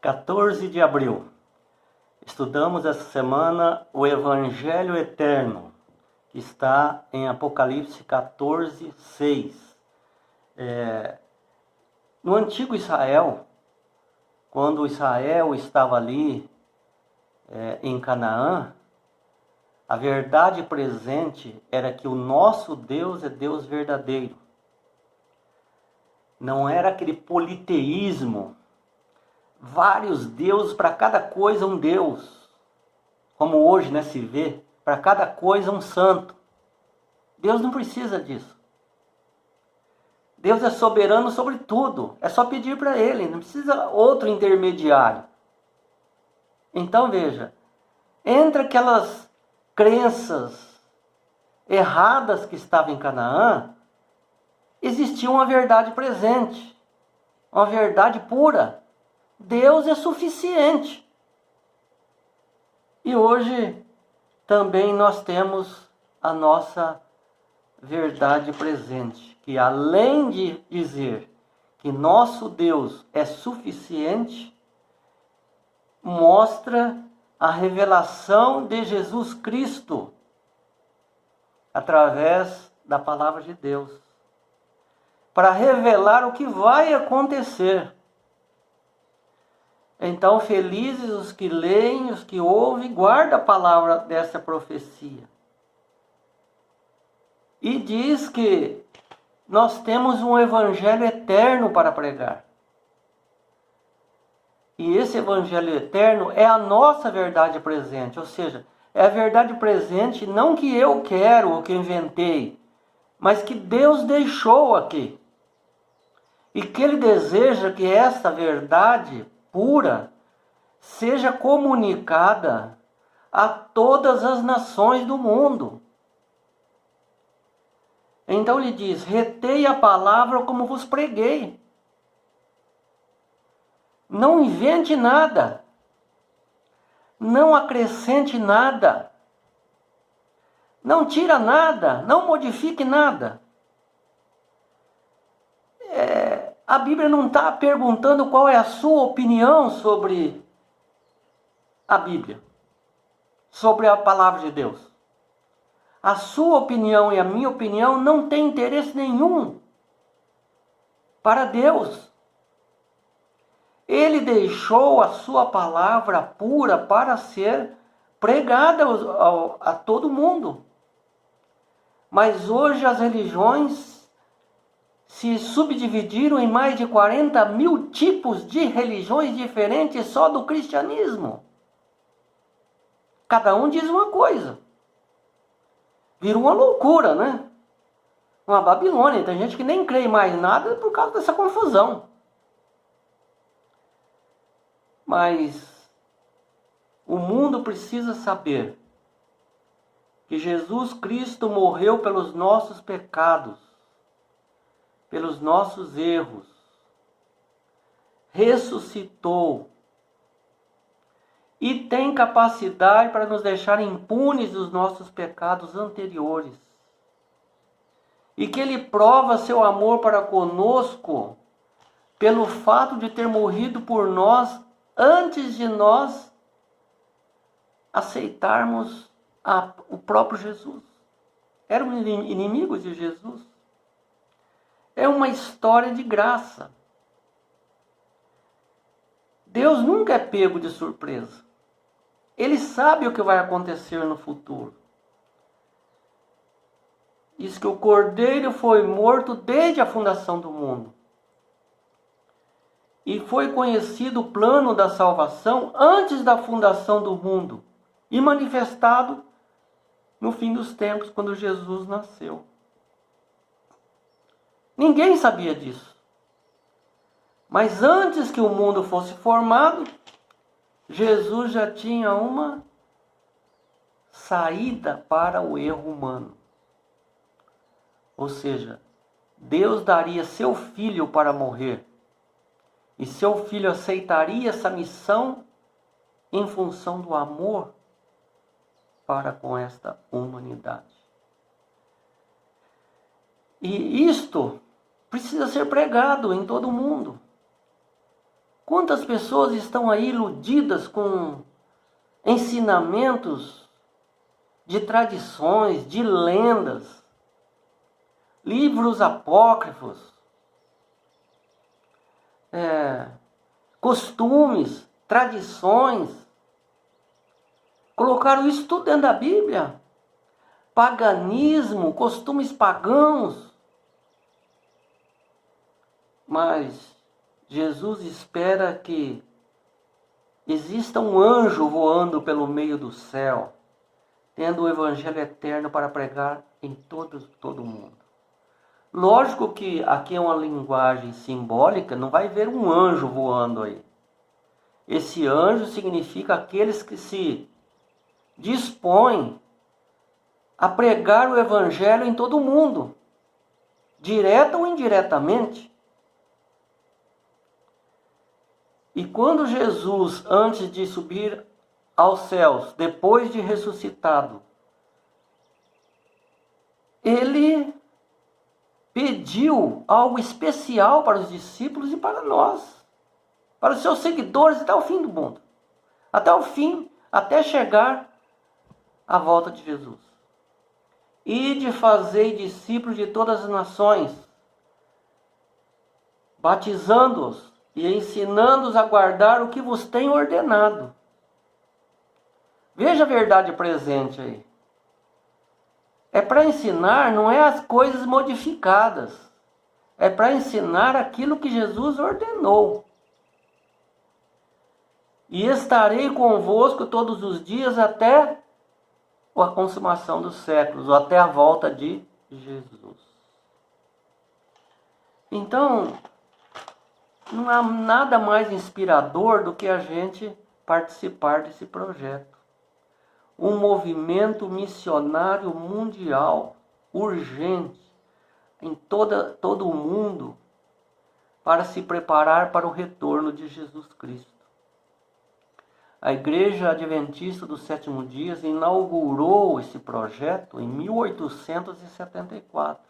14 de abril. Estudamos essa semana o Evangelho Eterno, que está em Apocalipse 14, 6. No antigo Israel, quando Israel estava ali em Canaã, a verdade presente era que o nosso Deus é Deus verdadeiro. Não era aquele politeísmo, vários deuses, para cada coisa um Deus. Como hoje, se vê, para cada coisa um santo. Deus não precisa disso. Deus é soberano sobre tudo. É só pedir para Ele, não precisa outro intermediário. Então veja, entre aquelas crenças erradas que estavam em Canaã, existia uma verdade presente, uma verdade pura. Deus é suficiente. E hoje também nós temos a nossa verdade presente, que além de dizer que nosso Deus é suficiente, mostra a revelação de Jesus Cristo através da palavra de Deus, para revelar o que vai acontecer. Então, felizes os que leem, os que ouvem, guardam a palavra dessa profecia. E diz que nós temos um evangelho eterno para pregar. E esse evangelho eterno é a nossa verdade presente, ou seja, é a verdade presente não que eu quero ou que inventei, mas que Deus deixou aqui. E que Ele deseja que essa verdade pura seja comunicada a todas as nações do mundo. Então Ele diz: retei a palavra como vos preguei. Não invente nada. Não acrescente nada. Não tira nada. Não modifique nada. A Bíblia não está perguntando qual é a sua opinião sobre a Bíblia, sobre a palavra de Deus. A sua opinião e a minha opinião não tem interesse nenhum para Deus. Ele deixou a sua palavra pura para ser pregada a todo mundo. Mas hoje as religiões se subdividiram em mais de 40 mil tipos de religiões diferentes só do cristianismo. Cada um diz uma coisa. Virou uma loucura, Uma Babilônia. Tem gente que nem crê mais em nada por causa dessa confusão. Mas o mundo precisa saber que Jesus Cristo morreu pelos nossos pecados, pelos nossos erros, ressuscitou e tem capacidade para nos deixar impunes dos nossos pecados anteriores. E que Ele prova seu amor para conosco pelo fato de ter morrido por nós antes de nós aceitarmos o próprio Jesus. Eram inimigos de Jesus. É uma história de graça. Deus nunca é pego de surpresa. Ele sabe o que vai acontecer no futuro. Diz que o Cordeiro foi morto desde a fundação do mundo. E foi conhecido o plano da salvação antes da fundação do mundo. E manifestado no fim dos tempos, quando Jesus nasceu. Ninguém sabia disso. Mas antes que o mundo fosse formado, Jesus já tinha uma saída para o erro humano. Ou seja, Deus daria seu filho para morrer. E seu filho aceitaria essa missão em função do amor para com esta humanidade. E isto precisa ser pregado em todo o mundo. Quantas pessoas estão aí iludidas com ensinamentos de tradições, de lendas, livros apócrifos, costumes, tradições. Colocaram isso tudo dentro da Bíblia. Paganismo, costumes pagãos. Mas Jesus espera que exista um anjo voando pelo meio do céu, tendo o evangelho eterno para pregar em todo mundo. Lógico que aqui é uma linguagem simbólica, não vai ver um anjo voando aí. Esse anjo significa aqueles que se dispõem a pregar o evangelho em todo mundo, direta ou indiretamente. E quando Jesus, antes de subir aos céus, depois de ressuscitado, ele pediu algo especial para os discípulos e para nós, para os seus seguidores até o fim do mundo, até o fim, até chegar à volta de Jesus. E de fazer discípulos de todas as nações, batizando-os e ensinando-os a guardar o que vos tenho ordenado. Veja a verdade presente aí. É para ensinar, não é as coisas modificadas. É para ensinar aquilo que Jesus ordenou. E estarei convosco todos os dias até a consumação dos séculos, ou até a volta de Jesus. Então, não há nada mais inspirador do que a gente participar desse projeto. Um movimento missionário mundial, urgente, em todo o mundo, para se preparar para o retorno de Jesus Cristo. A Igreja Adventista dos Sétimos Dias inaugurou esse projeto em 1874,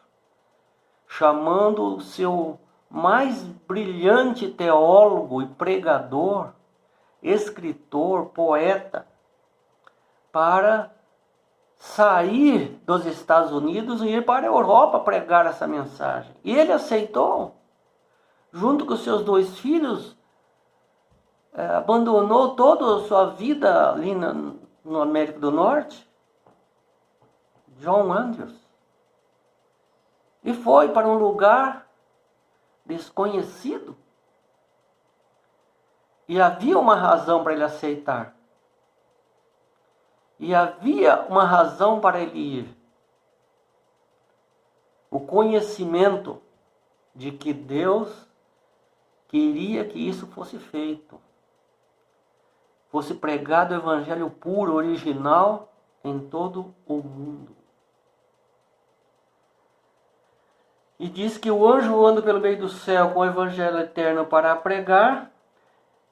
chamando o seu mais brilhante teólogo e pregador, escritor, poeta, para sair dos Estados Unidos e ir para a Europa pregar essa mensagem. E ele aceitou, junto com seus 2 filhos, abandonou toda a sua vida ali no América do Norte, John Andrews, e foi para um lugar desconhecido. E havia uma razão para ele aceitar. E havia uma razão para ele ir. O conhecimento de que Deus queria que isso fosse feito. Fosse pregado o evangelho puro, original, em todo o mundo. E diz que o anjo anda pelo meio do céu com o evangelho eterno para pregar.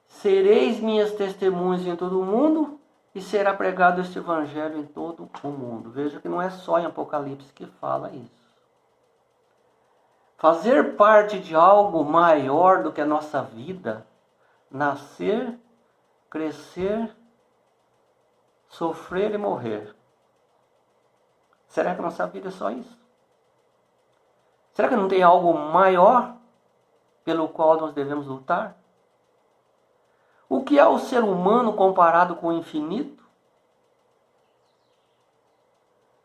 Sereis minhas testemunhas em todo o mundo, e será pregado este evangelho em todo o mundo. Veja que não é só em Apocalipse que fala isso. Fazer parte de algo maior do que a nossa vida, nascer, crescer, sofrer e morrer. Será que a nossa vida é só isso? Será que não tem algo maior pelo qual nós devemos lutar? O que é o ser humano comparado com o infinito?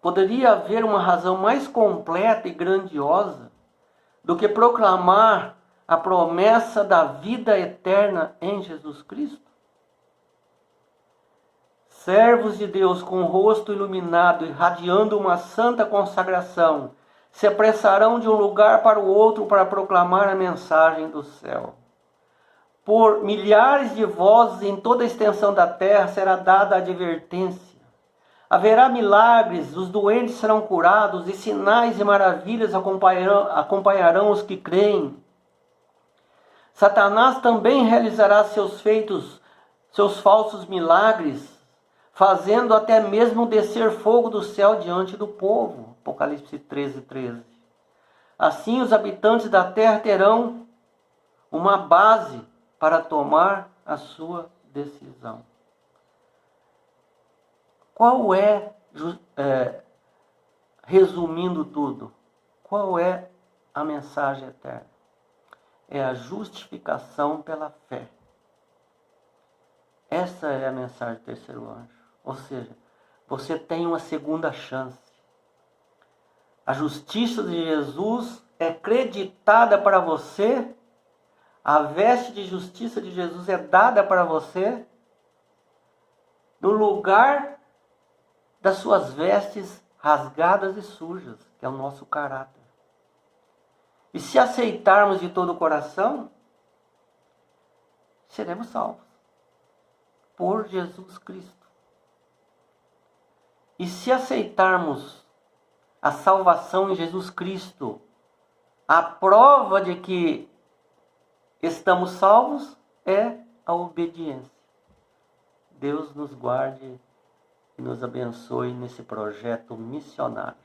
Poderia haver uma razão mais completa e grandiosa do que proclamar a promessa da vida eterna em Jesus Cristo? Servos de Deus com o rosto iluminado, irradiando uma santa consagração, se apressarão de um lugar para o outro para proclamar a mensagem do céu. Por milhares de vozes em toda a extensão da terra será dada a advertência. Haverá milagres, os doentes serão curados e sinais e maravilhas acompanharão os que creem. Satanás também realizará seus feitos, seus falsos milagres, fazendo até mesmo descer fogo do céu diante do povo. Apocalipse 13:13. Assim os habitantes da terra terão uma base para tomar a sua decisão. Qual resumindo tudo, qual é a mensagem eterna? É a justificação pela fé. Essa é a mensagem do terceiro anjo. Ou seja, você tem uma segunda chance. A justiça de Jesus é creditada para você. A veste de justiça de Jesus é dada para você no lugar das suas vestes rasgadas e sujas, que é o nosso caráter. E se aceitarmos de todo o coração, seremos salvos por Jesus Cristo. E se aceitarmos a salvação em Jesus Cristo, a prova de que estamos salvos é a obediência. Deus nos guarde e nos abençoe nesse projeto missionário.